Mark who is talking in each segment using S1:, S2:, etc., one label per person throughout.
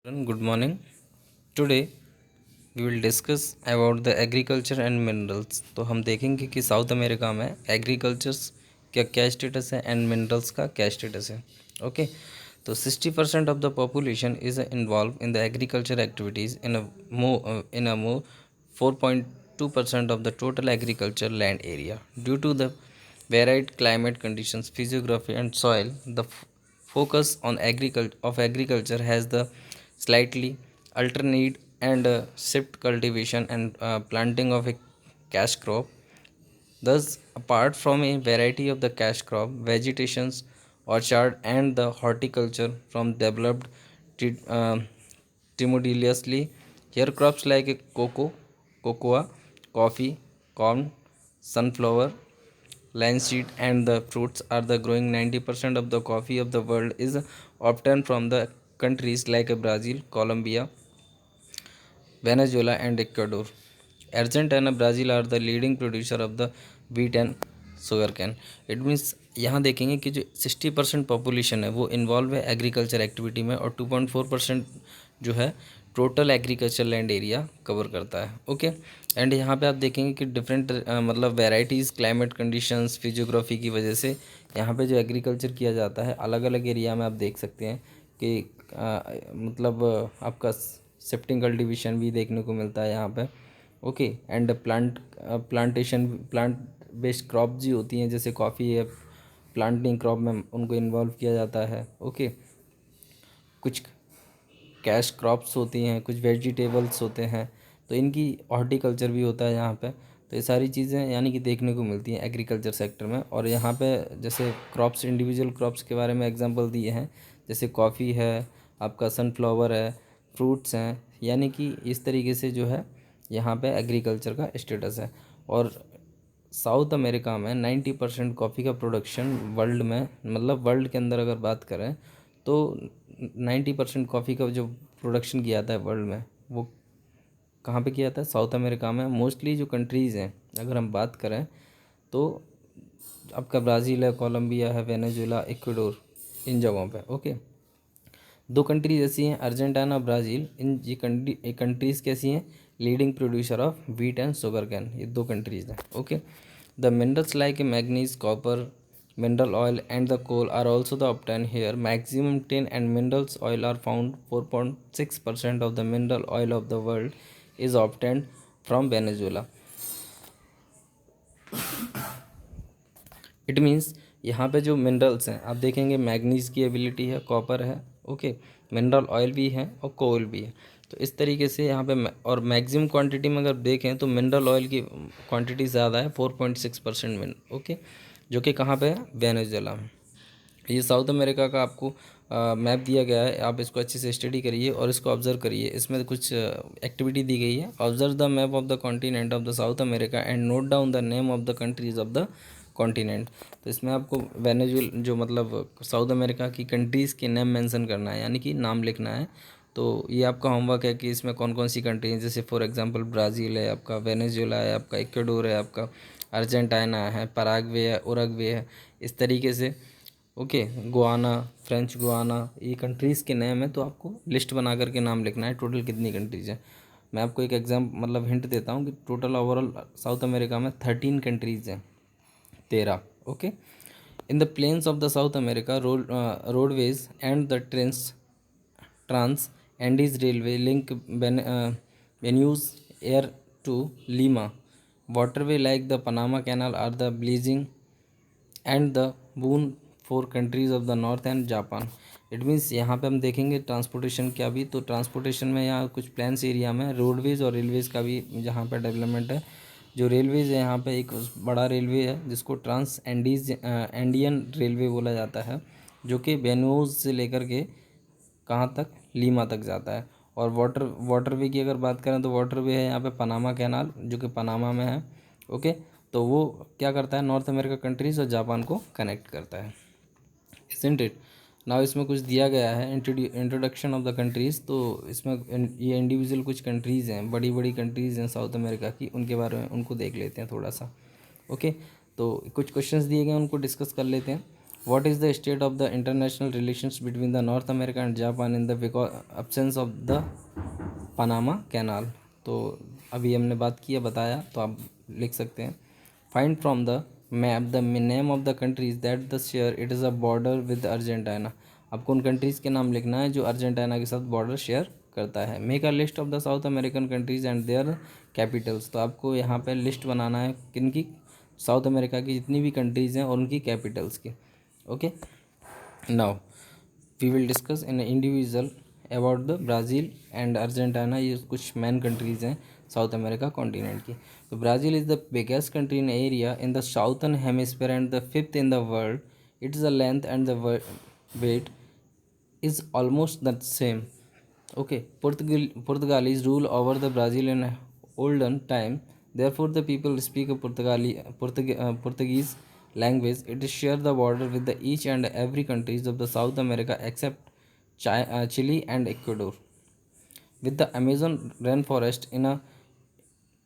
S1: Good morning. Today we will discuss about the agriculture and minerals. तो हम देखेंगे कि साउथ अमेरिका में एग्रीकल्चर्स का क्या स्टेटस है एंड मिनरल्स का क्या स्टेटस है. ओके. तो 60% of the population is involve in the agriculture activities in a 4.2% of the total agriculture land area. Due to the varied climate conditions, physiography, and soil, the focus on agriculture has the slightly alternate and shift cultivation and planting of a cash crop. Thus, apart from a variety of the cash crop, vegetations, orchard, and the horticulture from developed simultaneously, here crops like cocoa, coffee, corn, sunflower, linseed, and the fruits are the growing. 90% of the coffee of the world is obtained from the countries like Brazil, Colombia, Venezuela, and Ecuador. Argentina and Brazil are the leading producer of the wheat and sugar cane. It means यहाँ देखेंगे कि जो 60% population है वो involve है agriculture activity में और 2.4% जो है total agriculture land area cover करता है. ओके. एंड यहाँ पे आप देखेंगे कि डिफरेंट मतलब वेराइटीज़ क्लाइमेट कंडीशंस फिजियोग्राफी की वजह से यहाँ पे जो एग्रीकल्चर किया जाता है अलग अलग एरिया में आप देख सकते हैं कि मतलब आपका शिफ्टिंग कल्टीवेशन भी देखने को मिलता है यहाँ पे. Okay. And plant based crop जी होती हैं जैसे कॉफ़ी है प्लांटिंग क्रॉप में उनको इन्वॉल्व किया जाता है. ओके. कुछ कैश क्रॉप्स होती हैं कुछ वेजिटेबल्स होते हैं तो इनकी हॉर्टिकल्चर भी होता है यहाँ पे. तो ये सारी चीज़ें यानी कि देखने को मिलती हैं एग्रीकल्चर सेक्टर में. और यहाँ पे जैसे क्रॉप्स इंडिविजुअल क्रॉप्स के बारे में एग्जांपल दिए हैं जैसे कॉफ़ी है आपका सनफ्लावर है फ्रूट्स हैं यानी कि इस तरीके से जो है यहाँ पे एग्रीकल्चर का स्टेटस है. और साउथ अमेरिका में 90% कॉफ़ी का प्रोडक्शन वर्ल्ड में मतलब वर्ल्ड के अंदर अगर बात करें तो 90% कॉफ़ी का जो प्रोडक्शन किया जाता है वर्ल्ड में वो कहाँ पे किया जाता है साउथ अमेरिका में. मोस्टली जो कंट्रीज़ हैं अगर हम बात करें तो आपका ब्राज़ील है कोलंबिया है वेनेजुएला इक्वाडोर इन जगहों पे. ओके. दो कंट्रीज ऐसी हैं अर्जेंटीना ब्राज़ील इन ये कंट्रीज़ कैसी हैं leading producer of wheat and sugar cane. ये दो कंट्रीज़ हैं. Okay. The minerals like manganese copper mineral oil and the coal are also the obtained here. Maximum tin and minerals oil are found. 4.6% of the mineral oil of the world is obtained from Venezuela. It means यहाँ पे जो minerals हैं आप देखेंगे manganese की ability है copper है. Okay. Mineral oil भी है और कोल भी है. तो इस तरीके से यहाँ पे और मैक्सिमम क्वांटिटी में अगर देखें तो मिनरल ऑयल की क्वांटिटी ज़्यादा है 4.6% मिन. ओके. जो कि कहाँ पे है वेनेजुएला में. ये साउथ अमेरिका का आपको मैप दिया गया है आप इसको अच्छे से स्टडी करिए और इसको ऑब्जर्व करिए. इसमें कुछ एक्टिविटी दी गई है. Observe the map of the continent of the South America and note down the name of the countries of the continent. तो इसमें आपको वेनेजुएला जो मतलब साउथ अमेरिका की कंट्रीज़ के नेम मेंशन करना है यानी कि नाम लिखना है. तो ये आपका होमवर्क है कि इसमें कौन कौन सी कंट्री हैं जैसे फॉर एग्जांपल ब्राज़ील है आपका वेनेजुएला है आपका इक्वाडोर है आपका अर्जेंटीना है पराग्वे है उरुग्वे है इस तरीके से. ओके. गुआना फ्रेंच गुआना ये कंट्रीज़ के नेम है तो आपको लिस्ट बना करके नाम लिखना है टोटल कितनी कंट्रीज़ हैं. मैं आपको एक मतलब हिंट देता हूँ कि टोटल ओवरऑल साउथ अमेरिका में 13 कंट्रीज़ हैं 13. Okay. In the plains of the South America roadways and the trans Andes railway link venues air to Lima. Waterway like the Panama Canal are the ब्लीजिंग and the बून for countries of the north and Japan. It means यहाँ पे हम देखेंगे transportation क्या भी तो transportation में यहाँ कुछ प्लेन्स एरिया में रोडवेज़ और रेलवेज़ का भी जहाँ पे डेवलपमेंट है. जो रेलवेज़ है यहाँ पे एक बड़ा रेलवे है जिसको ट्रांस एंडियन रेलवे बोला जाता है जो कि बेनूज से लेकर के कहाँ तक लीमा तक जाता है. और वाटरवे की अगर बात करें तो वाटरवे है यहाँ पे पनामा कैनाल जो कि पनामा में है. ओके. तो वो क्या करता है नॉर्थ अमेरिका कंट्रीज़ और जापान को कनेक्ट करता है. Isn't it. नाउ इसमें कुछ दिया गया है इंट्रोडक्शन ऑफ द कंट्रीज़. तो इसमें ये इंडिविजुअल कुछ कंट्रीज़ हैं बड़ी बड़ी कंट्रीज़ हैं साउथ अमेरिका की उनके बारे में उनको देख लेते हैं थोड़ा सा. ओके. तो कुछ क्वेश्चंस दिए गए हैं उनको डिस्कस कर लेते हैं. What is the state of the international relations between the North America and Japan in the absence of the Panama Canal? तो अभी हमने बात किया, बताया, तो आप लिख सकते हैं find from the map the name of the countries that the share it is a border with Argentina. आपको उन कंट्रीज़ के नाम लिखना है जो अर्जेंटीना के साथ बॉर्डर शेयर करता है। Make a list of the south American countries and there Capitals. तो आपको यहाँ पे लिस्ट बनाना है किन की, साउथ अमेरिका की जितनी भी कंट्रीज़ हैं और उनकी कैपिटल्स की। Okay, now we will discuss in individual about the Brazil and Argentina. ये कुछ मेन कंट्रीज़ हैं साउथ अमेरिका कॉन्टिनेंट की। तो Brazil is the biggest country in area in the southern hemisphere and the fifth in the world. It's the length and the weight is almost the same. Okay, Portuguese rule over the Brazil in olden time. Therefore, the people speak a Portuguese language. It is share the border with the each and every countries of the South America except Chile and Ecuador. With the Amazon rainforest in a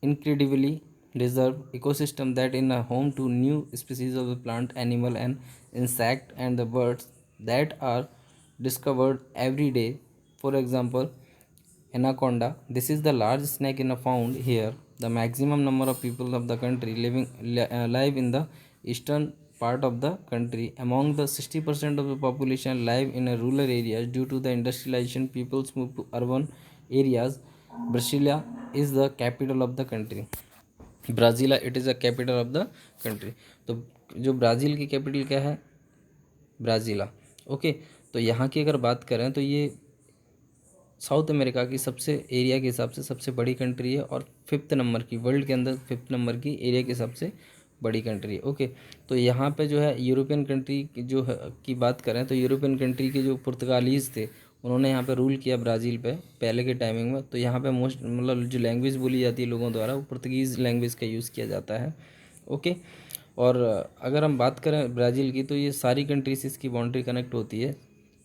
S1: incredibly reserve ecosystem that is a home to new species of the plant, animal, and insect and the birds that are discovered every day. For example, anaconda. This is the largest snake in a found here. The maximum number of people of the country live in the eastern part of the country. Among the 60% of the population live in a rural areas due to the industrialization. Peoples move to urban areas. Brasilia is the capital of the country. Brasilia it is a capital of the country. तो जो Brazil की capital क्या है, ब्राज़ीला। Okay, तो यहाँ की अगर बात करें तो ये साउथ अमेरिका की सबसे एरिया के हिसाब से सबसे बड़ी कंट्री है और फिफ्थ नंबर की, वर्ल्ड के अंदर फिफ्थ नंबर की एरिया के हिसाब से बड़ी कंट्री है। ओके, तो यहाँ पे जो है यूरोपियन कंट्री की जो है की बात करें तो यूरोपियन कंट्री के जो पुर्तगालीज़ थे उन्होंने यहाँ पे रूल किया ब्राज़ील पे पहले के टाइमिंग में। तो यहाँ पे मोस्ट मतलब जो लैंग्वेज बोली जाती है लोगों द्वारा वो पुर्तगीज़ लैंग्वेज का यूज़ किया जाता है। ओके, और अगर हम बात करें ब्राज़ील की तो ये सारी कंट्री से इसकी बाउंड्री कनेक्ट होती है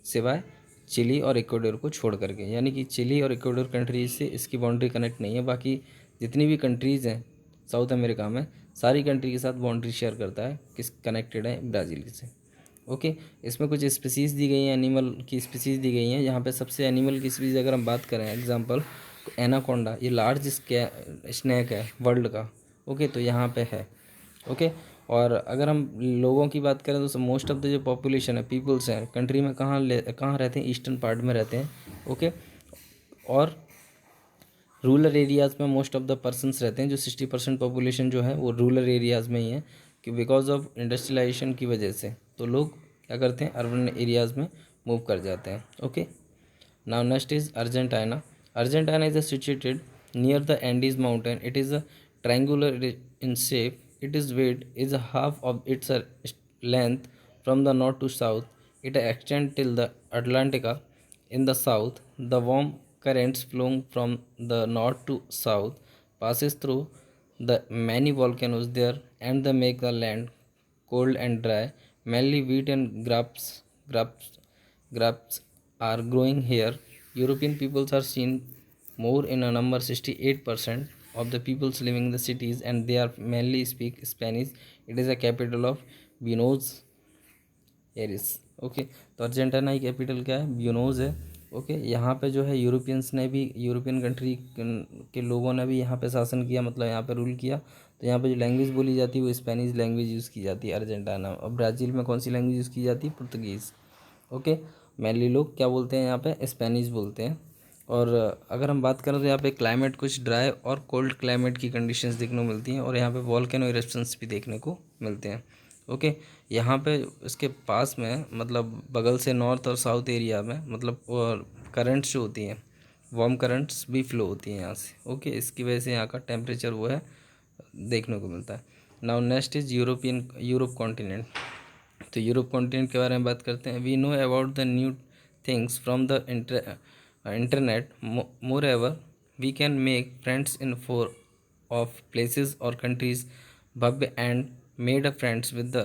S1: सिवाय चिली और इक्वाडोर को छोड़ करके, यानी कि चिली और इक्वाडोर कंट्रीज से इसकी बाउंड्री कनेक्ट नहीं है। बाकी जितनी भी कंट्रीज़ हैं साउथ अमेरिका में सारी कंट्री के साथ बाउंड्री शेयर करता है, किस कनेक्टेड है ब्राज़ील से। ओके, इसमें कुछ स्पीसीज़ दी गई हैं, एनिमल की स्पीसीज़ दी गई हैं। यहाँ पे सबसे एनिमल की स्पीसीज़ अगर हम बात करें एग्जांपल एनाकोंडा, ये लार्ज स्नैक है वर्ल्ड का। ओके, तो यहाँ पे है। ओके, और अगर हम लोगों की बात करें तो मोस्ट ऑफ द जो पॉपुलेशन है पीपल्स हैं कंट्री में कहाँ रहते हैं, ईस्टर्न पार्ट में रहते हैं। ओके, और रूरल एरियाज़ में मोस्ट ऑफ द पर्सनस रहते हैं, जो 60% पॉपुलेशन जो है वो रूरल एरियाज़ में ही है कि बिकॉज ऑफ इंडस्ट्रियलाइजेशन की वजह से तो लोग क्या करते हैं, अर्बन एरियाज़ में मूव कर जाते हैं। Okay, now next is Argentina. Argentina is situated near the Andes mountain. It is a triangular in shape. Its weight is half of its length from the north to south. It extends till the Atlantica. In the south, the warm currents flowing from the north to south passes through the many volcanoes there and they make the land cold and dry. Mainly wheat and grapes are growing here. European peoples are seen more in a number 68% of the peoples living in the cities and they are mainly speak Spanish. It is a capital of Buenos Aires. Okay, तो Argentina की capital क्या है, Buenos है। Okay, यहाँ पे जो है Europeans ने भी, यूरोपियन कंट्री के लोगों ने भी यहाँ पे शासन किया, मतलब यहाँ पे रूल किया। तो यहाँ पे जो लैंग्वेज बोली जाती है वो स्पेनिश लैंग्वेज यूज़ की जाती है अर्जेंटीना। और ब्राज़ील में कौन सी लैंग्वेज यूज़ की जाती है, पुर्तगीज़। ओके, मेनली लोग क्या बोलते हैं यहाँ पे, स्पेनिश बोलते हैं। और अगर हम बात करें तो यहाँ पे क्लाइमेट कुछ ड्राई और कोल्ड क्लाइमेट की कंडीशंस देखने को मिलती हैं और यहाँ पे वॉल्केनो इरप्शंस भी देखने को मिलते हैं। ओके, यहाँ पे इसके पास में मतलब बगल से नॉर्थ और साउथ एरिया में मतलब करंट्स जो होती हैं वार्म करंट्स भी फ्लो होती हैं यहाँ से। ओके, इसकी वजह से यहाँ का टेम्परेचर वो है देखने को मिलता है। Now next is Europe continent. तो यूरोप कॉन्टिनेंट के बारे में बात करते हैं। We know about the new things from the internet. Moreover, we can make friends in four of places or countries. Bub and made a friends with the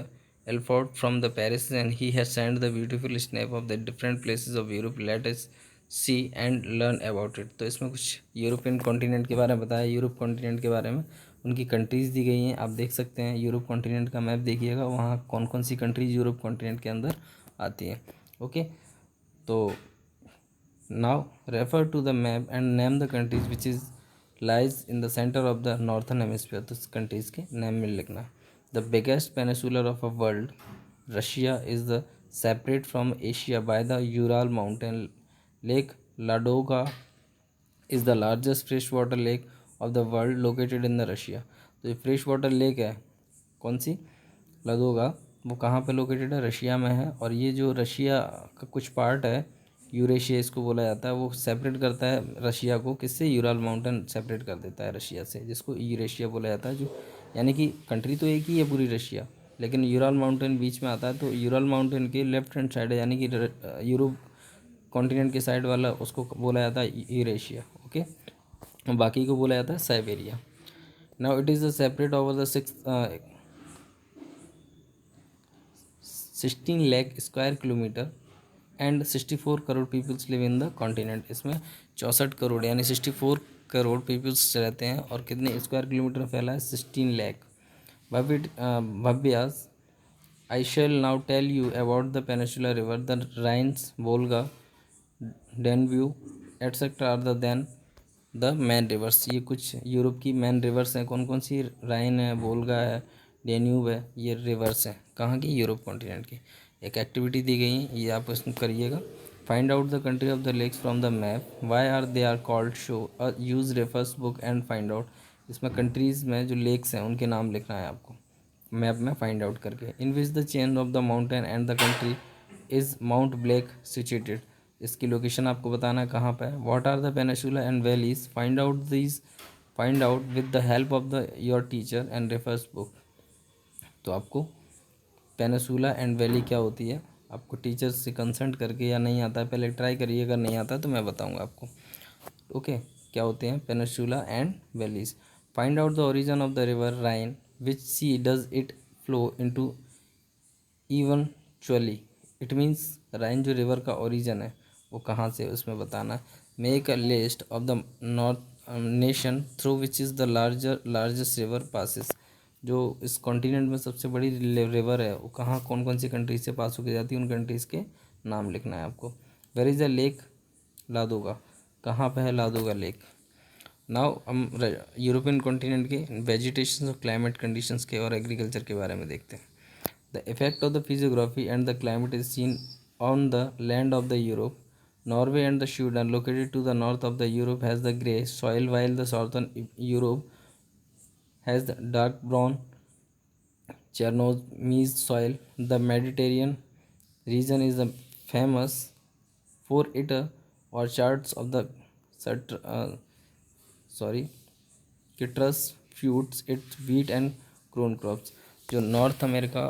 S1: Elford from the Paris and he has sent the beautiful snap of the different places of Europe. Let us see and learn about it. तो इसमें कुछ European continent के बारे में बताया, Europe continent के बारे में। उनकी कंट्रीज़ दी गई हैं, आप देख सकते हैं। यूरोप कॉन्टिनेंट का मैप देखिएगा, वहाँ कौन कौन सी कंट्रीज यूरोप कॉन्टिनेंट के अंदर आती हैं। ओके, तो now refer to the map and name the countries which is lies in the centre of the northern hemisphere. तो कंट्रीज़ के नाम में लिखना। The biggest peninsular of a world, Russia is the separate from Asia by the Ural mountain. Lake Ladoga is the largest fresh water lake of the world located in the Russia. तो ये fresh water lake है कौन सी, लदोगा, वो कहाँ पे located है, Russia में है। और ये जो रशिया का कुछ पार्ट है, यूरेशिया इसको बोला जाता है, वो सेपरेट करता है रशिया को किससे, यूराल माउंटेन सेपरेट कर देता है रशिया से, जिसको यूरेशिया बोला जाता है। जो यानी कि कंट्री तो एक ही है पूरी रशिया, लेकिन यूराल माउंटेन बीच में आता है। तो यूराल माउंटेन के लेफ्ट हैंड साइड है, यानी कि यूरोप कॉन्टिनेंट के साइड वाला, उसको बोला जाता है यूरेशिया। ओके, और बाकी को बोला जाता है Siberia. Now it is the separate over the 16 lakh square kilometre and 64 crore peoples live in the continent. इसमें 64 करोड़ यानी 64 करोड़ पीपल्स रहते हैं। और कितने स्क्वायर किलोमीटर फैला है, 16 lakh. भव्यास, I shall now tell you about the Peninsula River. The Rhines, Volga, Danube, etc. are the main rivers. ये कुछ यूरोप की मेन रिवर्स हैं। कौन कौन सी, राइन है, वोल्गा है, डेन्यूब है, ये रिवर्स हैं कहाँ की, यूरोप कॉन्टिनेंट की। एक एक्टिविटी दी गई है, ये आप इसमें करिएगा। Find out the country of the lakes from the map, why are they are called, show use refers book and find out. इसमें कंट्रीज़ में जो लेक्स हैं उनके नाम लिखना है आपको मैप में फाइंड आउट करके। In which the chain of the mountain and the country is Mount Black situated. इसकी लोकेशन आपको बताना है कहाँ पे है। What are the peninsula and valleys, find out with the help of the your teacher and refers book. तो आपको peninsula and valley क्या होती है, आपको टीचर से कंसल्ट करके, या नहीं आता है पहले ट्राई करिए, अगर नहीं आता है तो मैं बताऊँगा आपको। ओके, क्या होते हैं peninsula and valleys. Find out the origin of the river Rhine, which sea does it flow into eventually. It means Rhine जो रिवर का ओरिजिन है वो कहाँ से, उसमें बताना। Make a list of the north nation through which is the largest river passes. जो इस कॉन्टिनेंट में सबसे बड़ी रिवर है वो कहाँ, कौन कौन सी कंट्रीज से पास होकर जाती है, उन कंट्रीज़ के नाम लिखना है आपको। Where is the lake Ladoga, कहाँ पे है लादोगा लेक। नाउ हम यूरोपियन कॉन्टिनेंट के वेजिटेशन और क्लाइमेट कंडीशंस के और एग्रीकल्चर के बारे में देखते हैं। The effect of the physiography and the climate is seen on the land of the Europe. Norway and the Sweden, located to the north of the Europe, has the grey soil, while the southern Europe has the dark brown Chernomy's soil. The Mediterranean region is the famous for its orchards of the sorry citrus fruits, its wheat and corn crops. जो north America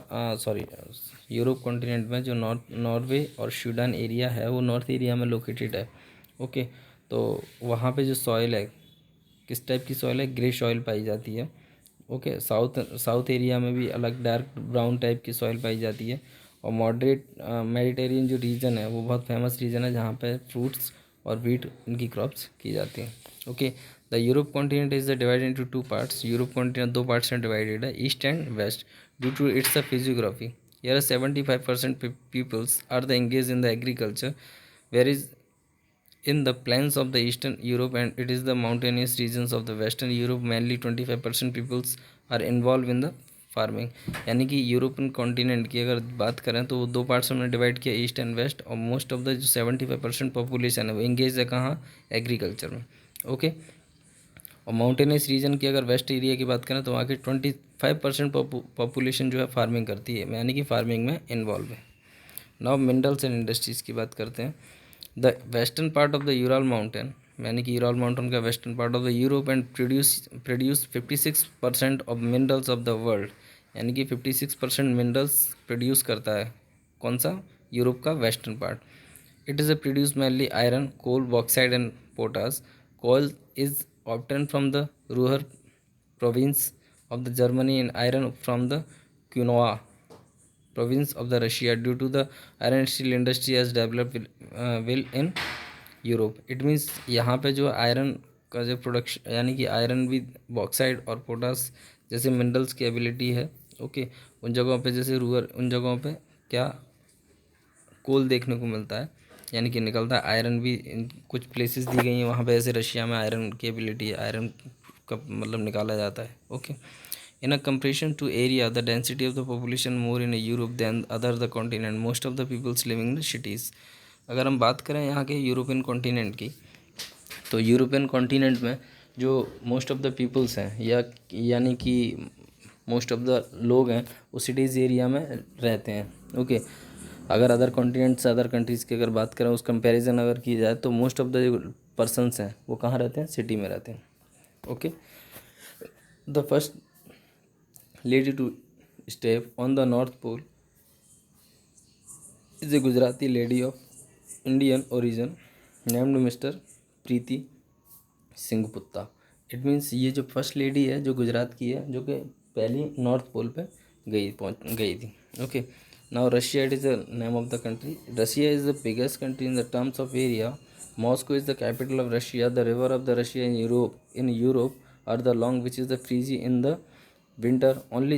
S1: Europe continent में जो Norway और Sweden area है वो north area में located है। Okay, तो वहाँ पे जो सॉइल है किस टाइप की सॉइल है, ग्रे सॉइल पाई जाती है। ओके, साउथ एरिया में भी अलग डार्क ब्राउन टाइप की सॉइल पाई जाती है। और मॉडरेट मेडिटेरियन जो रीजन है वो बहुत फेमस रीजन है जहाँ पे फ्रूट्स और वीट इनकी क्रॉप्स की जाती हैं। Okay, the Europe continent is the divided into two parts. Europe continent दो पार्ट्स में डिवाइडेड है, east and west. Due to its physiography, here 75% peoples are the engaged in the agriculture, whereas in the plains of the eastern Europe and it is the mountainous regions of the western Europe mainly 25% peoples are involved in the farming. यानी कि European continent की अगर बात करें तो वो दो parts में डिवाइड किया, ईस्ट एंड वेस्ट। और मोस्ट ऑफ द जो 75% पॉपुलेशन है वो इंगेज है कहाँ, एग्रीकल्चर में। ओके, और माउंटेनस रीजन की अगर वेस्ट एरिया की बात करें तो वहाँ की 25% पॉपुलेशन जो है फार्मिंग करती है, यानी कि फार्मिंग में इन्वॉल्व है। नाउ मिनरल्स एंड इंडस्ट्रीज़ की बात करते हैं। The western part of the Ural mountain, यानी कि यूराल माउंटेन का western part of the Europe and produce 56% of minerals of the world. यानी कि 56% मिनरल्स प्रोड्यूस करता है कौन सा, यूरोप का western part. It is a produce mainly iron, coal, bauxite and potash. Coal is obtained from the Ruhr province of the Germany and iron from the Quinoa province of the Russia. Due to the iron steel industry has developed well in Europe. It means यहाँ पे जो iron का जो production यानी कि iron भी, bauxite और potash जैसे मिनरल्स की एबिलिटी है। ओके, उन जगहों पे जैसे उन जगहों पे क्या कोल देखने को मिलता है, यानी कि निकलता है। आयरन भी इन कुछ प्लेसेस दी गई हैं वहाँ पे, ऐसे रशिया में आयरन की एबिलिटी है, आयरन का मतलब निकाला जाता है। Okay, in a comparison to area the density of the population more in Europe than other the continent, most of the peoples living in the cities. अगर हम बात करें यहाँ के यूरोपियन कॉन्टिनेंट की, तो यूरोपियन कॉन्टिनेंट में जो मोस्ट ऑफ द पीपल्स हैं या यानी कि मोस्ट ऑफ द लोग हैं वो सिटीज़ एरिया में रहते हैं। ओके, अगर अदर कॉन्टिनेंट से अदर कंट्रीज़ की अगर बात करें, उस कंपैरिजन अगर की जाए, तो मोस्ट ऑफ द जो पर्सनस हैं वो कहाँ रहते हैं, सिटी में रहते हैं। Okay, the first lady to step on the North Pole is a Gujarati lady of Indian origin named mister Preeti Singhputta. It means ये जो फर्स्ट लेडी है जो गुजरात की है, जो कि पहली नॉर्थ पोल पे गई थी। Okay, now Russia, it is the name of the country. Russia is the biggest country in the terms of area. Moscow is the capital of Russia. The river of the Russia in Europe are the long which is the freezy in the winter. Only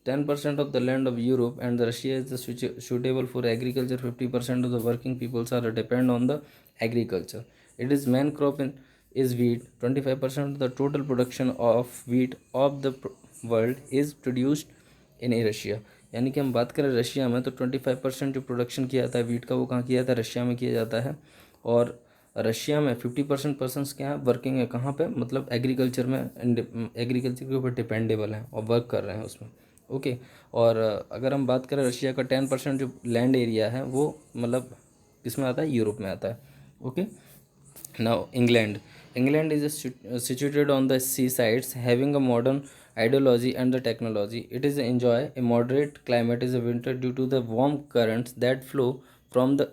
S1: 10% of the land of Europe and Russia is suitable for agriculture. 50% of the working peoples are depend on the agriculture. It is main crop is wheat. 25% of the total production of wheat of the world is produced in Russia. यानी कि हम बात करें Russia में, तो 25% जो production किया जाता है वीट का, वो कहाँ किया जाता है, रशिया में किया जाता है। और रशिया में 50% पर्सनस क्या है, वर्किंग है कहाँ पे, मतलब एग्रीकल्चर में, एग्रीकल्चर के ऊपर डिपेंडेबल हैं और वर्क कर रहे हैं उसमें। ओके, और अगर हम बात करें रशिया का 10% जो लैंड एरिया है वो मतलब किसमें आता है, यूरोप में आता है। Okay, now England is situated on the sea sides having a modern ideology and the technology. It is enjoy a moderate climate is a winter due to the warm currents that flow from the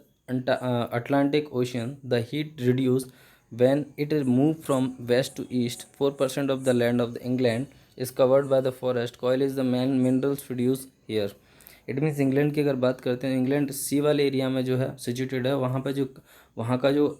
S1: Atlantic Ocean. The heat reduced when it is moved from west to east. 4% of the land of the England is covered by the forest. Coal is the main minerals produced here. It means England की अगर बात करते हैं, England C वाले area में जो है situated है, वहाँ पर जो वहाँ का जो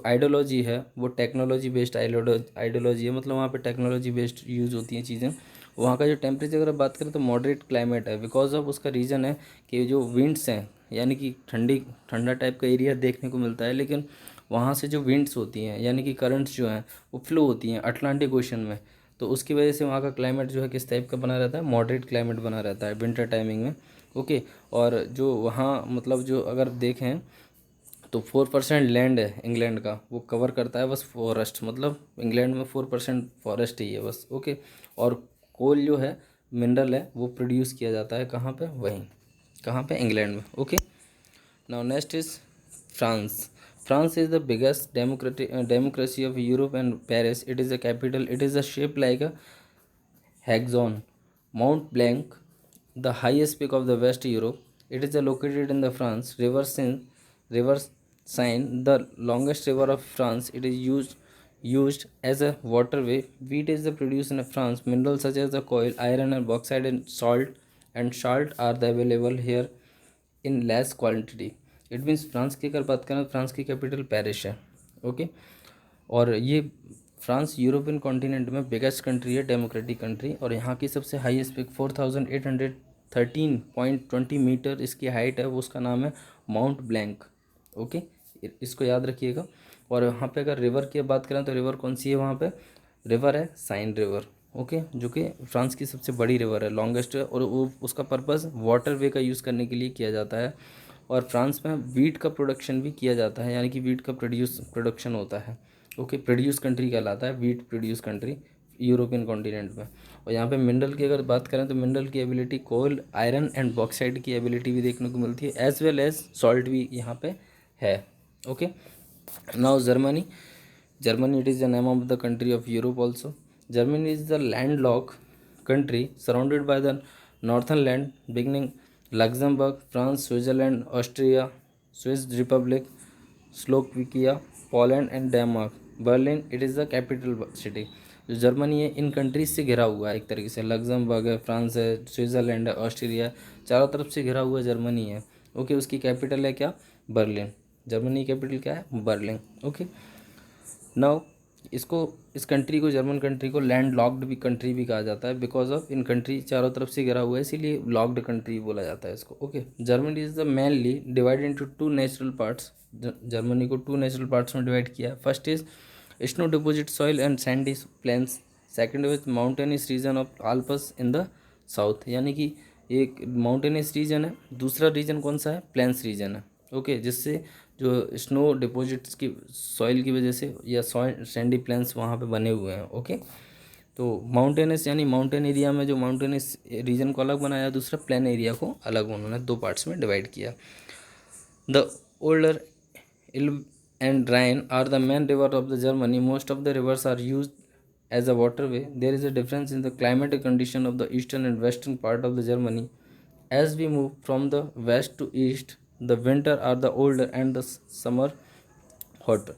S1: आइडियोलॉजी है वो टेक्नोलॉजी बेस्ड आइडियोलॉजी है, मतलब वहाँ पे टेक्नोलॉजी बेस्ड यूज़ होती हैं चीज़ें। वहाँ का जो टेम्परेचर अगर बात करें तो मॉडरेट क्लाइमेट है, बिकॉज ऑफ उसका रीज़न है कि जो विंड्स हैं, यानी कि ठंडा टाइप का एरिया देखने को मिलता है, लेकिन वहाँ से जो विंड्स होती हैं यानी कि करंट्स जो हैं वो फ्लो होती हैं अटलांटिक ओशन में, तो उसकी वजह से वहाँ का क्लाइमेट जो है किस टाइप का बना रहता है, मॉडरेट क्लाइमेट बना रहता है विंटर टाइमिंग में। ओके, और जो वहाँ मतलब जो अगर देखें तो 4% लैंड है इंग्लैंड का, वो कवर करता है बस फॉरेस्ट, मतलब इंग्लैंड में 4% फॉरेस्ट ही है बस। ओके, और कोल जो है मिनरल है वो प्रोड्यूस किया जाता है कहाँ पे, वहीं कहाँ पे, इंग्लैंड में। Okay, now next is France. France is the biggest democracy of Europe and Paris it is the capital. It is a shape like a hexagon. Mount Blanc, the highest peak of the West Europe, it is located in the France. River Seine, the longest river of France. It is used as a waterway. Wheat is produced in France. Minerals such as the coal, iron, and bauxite and salt are available here in less quantity. It means France की अगर बात करें, France की capital Paris है। Okay, और ये France European continent में biggest country है, डेमोक्रेटिक कंट्री, और यहाँ की सबसे हाईएस्ट पिक 4813.20 मीटर इसकी हाइट है, वो उसका नाम है माउंट ब्लैंक। ओके, इसको याद रखिएगा। और यहाँ पे अगर रिवर की बात करें तो रिवर कौन सी है वहाँ पे, रिवर है साइन रिवर। ओके, जो कि फ्रांस की सबसे बड़ी रिवर है, लॉन्गेस्ट है, और वो उसका पर्पज़ वाटर वे का यूज़ करने के लिए किया जाता है। और फ्रांस में वीट का प्रोडक्शन भी किया जाता है, यानी कि वीट का प्रोडक्शन होता है। ओके, प्रोड्यूस कंट्री कहलाता है wheat produce country European continent में। और यहाँ पे मिनरल की अगर बात करें तो मिनरल की ability coal, iron and bauxite की एबिलिटी भी देखने को मिलती है, एज वेल एज सॉल्ट भी यहाँ पे है। Okay, now Germany it is the name of the country of Europe also. Germany is the land country surrounded by the northern land beginning Luxembourg, France, Switzerland, Austria, Swiss Republic, Slovakia, Poland and Denmark. Berlin it is the capital city. जो Germany है इन countries से घिरा हुआ है एक तरीके से, Luxembourg है, फ्रांस है, स्विट्ज़रलैंड है, ऑस्ट्रिया है, चारों तरफ से घिरा हुआ जर्मनी है। ओके, उसकी कैपिटल है क्या, बर्लिन। जर्मनी की कैपिटल क्या है, बर्लिन। ओके, नाउ इसको इस कंट्री को जर्मन कंट्री को लैंड लॉक्ड भी कंट्री भी कहा जाता है, बिकॉज ऑफ इन कंट्री चारों तरफ से घिरा हुआ है, इसीलिए लॉक्ड कंट्री बोला जाता है इसको। Okay, Germany is the mainly divided into two natural parts. Germany को टू नेचुरल पार्ट्स में डिवाइड किया है। First is snow deposit soil and sandy plains, second is mountainous region of Alps in the south, यानी कि एक mountainous region है, दूसरा reason कौन सा है, प्लेन्स रीजन है। ओके, जिससे जो स्नो डिपॉजिट्स की सॉइल की वजह से या सॉइल सैंडी प्लेन्स वहाँ पे बने हुए हैं। ओके, तो माउंटेनस यानी माउंटेन एरिया में जो माउंटेनस रीजन को अलग बनाया, दूसरा प्लेन एरिया को अलग उन्होंने दो पार्ट्स में डिवाइड किया। The older Elbe and Rhine are the main river of the Germany, most of the rivers are use as a waterway. There is a difference in the climatic condition of the eastern and western part of the Germany. As we move from the west to east, the winter are the older and the summer hotter.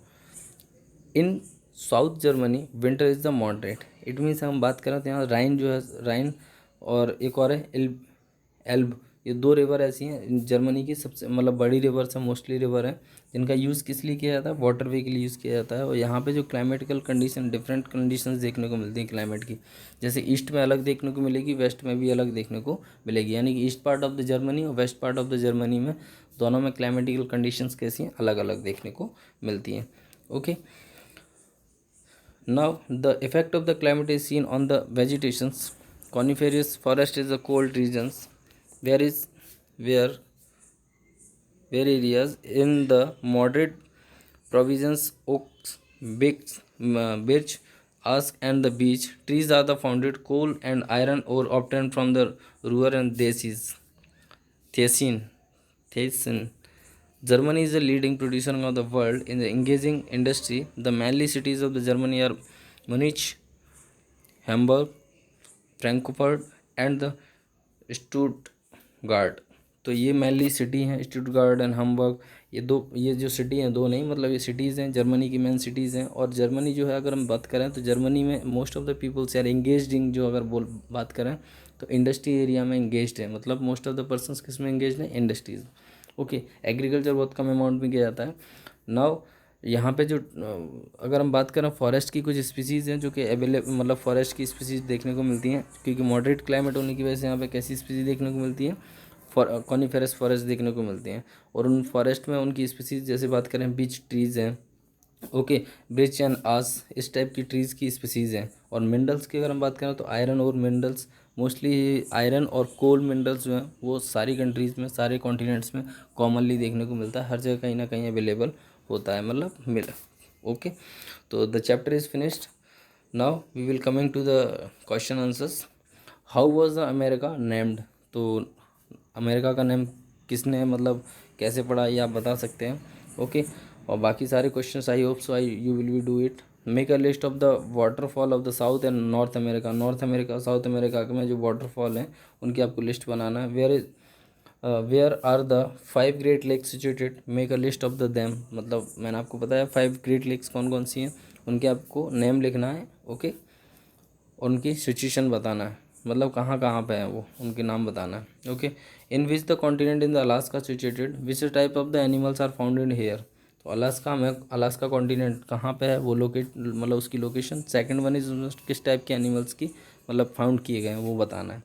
S1: In south Germany winter is the moderate. It means हम बात करें तो यहाँ राइन जो है, राइन और एक और है एल्ब, एल्ब, ये दो रिवर ऐसी हैं जर्मनी की सबसे मतलब बड़ी रिवर है, मोस्टली रिवर है, जिनका यूज़ किस लिए किया जाता है, वाटर वे के लिए यूज़ किया जाता है। और यहाँ पे जो क्लाइमेटिकल कंडीशन, डिफरेंट कंडीशंस देखने को मिलती हैं क्लाइमेट की, जैसे ईस्ट में अलग देखने को मिलेगी, वेस्ट में भी अलग देखने को मिलेगी, यानी कि east part of the Germany और west part of the Germany में दोनों में क्लाइमेटिकल कंडीशंस कैसी हैं, अलग अलग देखने को मिलती हैं। Okay, now the effect of the climate is seen on the vegetations. Coniferous forest is the cold regions, where areas in the moderate provisions oaks, birch, ash and the beech trees are the founded. Coal and iron ore obtained from the Ruhr and Thesin. Germany is the leading producer of the world in the engaging industry. The mainly cities of the Germany are Munich, Hamburg, Frankfurt and the Stuttgart. तो ये mainly city हैं, Stuttgart and Hamburg, ये जो city हैं, दो नहीं मतलब ये सिटीज़ हैं, जर्मनी की मेन सिटीज़ हैं। और जर्मनी जो है अगर हम बात करें तो जर्मनी में most of the peoples are engaged in, जो अगर बात करें तो इंडस्ट्री एरिया में एंगेज्ड है, मतलब मोस्ट ऑफ द पर्सनस किस में एंगेज्ड हैं, इंडस्ट्रीज। ओके, एग्रीकल्चर बहुत कम अमाउंट में किया जाता है। नाउ यहाँ पे जो अगर हम बात करें फॉरेस्ट की कुछ स्पीसीज़ हैं जो कि अवेलेबल, मतलब फॉरेस्ट की स्पीसीज़ देखने को मिलती हैं, क्योंकि मॉडरेट क्लाइमेट होने की वजह से यहाँ पे कैसी स्पीसीज़ देखने को मिलती हैं, कॉनिफेरस फॉरेस्ट देखने को मिलती हैं। और उन फॉरेस्ट में उनकी स्पीसीज़ जैसे बात करें बीच ट्रीज़ हैं, ओके, ब्रिच एंड आस, इस टाइप की ट्रीज़ की स्पीसीज़ हैं। और मिनरल्स की अगर हम बात करें तो आयरन और मिनरल्स, मोस्टली आयरन और कोल मिनरल्स जो हैं वो सारी कंट्रीज़ में, सारे कॉन्टिनेंट्स में कॉमनली देखने को मिलता है, हर जगह कहीं ना कहीं अवेलेबल होता है, मतलब मिल। ओके, तो the chapter is finished. Now we will coming to the question answers. How was the America named? तो अमेरिका का नेम किसने, मतलब कैसे पढ़ा, ये आप बता सकते हैं। ओके, और बाकी सारे questions I hope so you will be do it. Make a list of the waterfall of the South and North America. North America South America में जो वाटरफॉल हैं उनकी आपको लिस्ट बनाना है। Where are the 5 great lakes situated? Make a list of the dam, मतलब मैंने आपको बताया 5 ग्रेट लेक्स कौन कौन सी हैं, उनके आपको नेम लिखना है। ओके, उनकी सिचुएशन बताना है, मतलब कहाँ कहाँ पे है वो, उनके नाम बताना है। Okay, in which the continent in the Alaska situated? Which type of the animals are found in here? तो अलास्का में, अलास्का कॉन्टिनेंट कहाँ पे है वो लोकेट, मतलब उसकी लोकेशन। सेकंड वन इज किस टाइप के एनिमल्स की मतलब फाउंड किए गए हैं वो बताना है।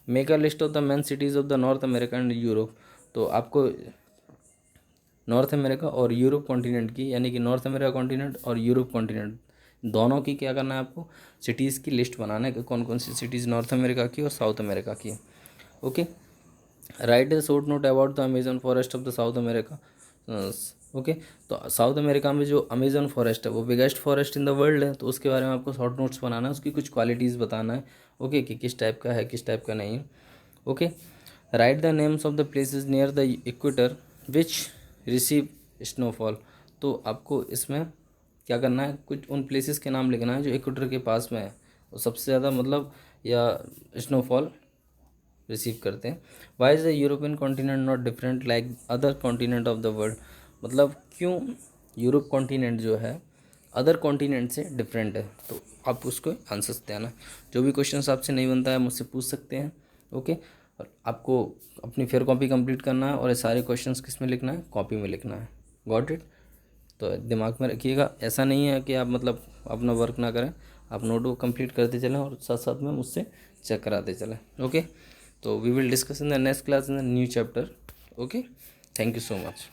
S1: Make a list of the main cities of the North America and Europe. तो आपको नॉर्थ अमेरिका और यूरोप कॉन्टिनेंट की, यानी कि नॉर्थ अमेरिका कॉन्टिनेंट और यूरोप कॉन्टिनेंट दोनों की क्या करना है, आपको सिटीज़ की लिस्ट बनाना है कि कौन कौन सी सिटीज़ नॉर्थ अमेरिका की और साउथ अमेरिका की। Okay, right A short note about the Amazon forest of the South America. Okay, तो साउथ अमेरिका में जो अमेजन फॉरेस्ट है वो biggest forest in the world है, तो उसके बारे में आपको शॉर्ट नोट्स बनाना है, उसकी कुछ क्वालिटीज़ बताना है। ओके, कि किस टाइप का है, किस टाइप का नहीं है। Okay, right the names of the places near the equator which receive snowfall. तो आपको इसमें क्या करना है, कुछ उन प्लेसेस के नाम लिखना है जो इक्वेटर के पास में है और सबसे ज़्यादा मतलब या स्नोफॉल रिसीव करते हैं। Why is the European continent not different like other continent of the world? मतलब क्यों यूरोप कॉन्टिनेंट जो है अदर कॉन्टिनेंट से डिफरेंट है? तो आप उसको आंसर्स देना। जो भी क्वेश्चन आपसे नहीं बनता है मुझसे पूछ सकते हैं। ओके, और आपको अपनी फिर कॉपी कंप्लीट करना है और ये सारे क्वेश्चंस किस में लिखना है, कॉपी में लिखना है। Got it? तो दिमाग में रखिएगा, ऐसा नहीं है कि आप मतलब अपना वर्क ना करें, आप नोट बुक कंप्लीट करते चलें और साथ साथ में मुझसे चेक कराते चलें। ओके, तो we will discuss in the next class in the new chapter. Okay, thank you so much.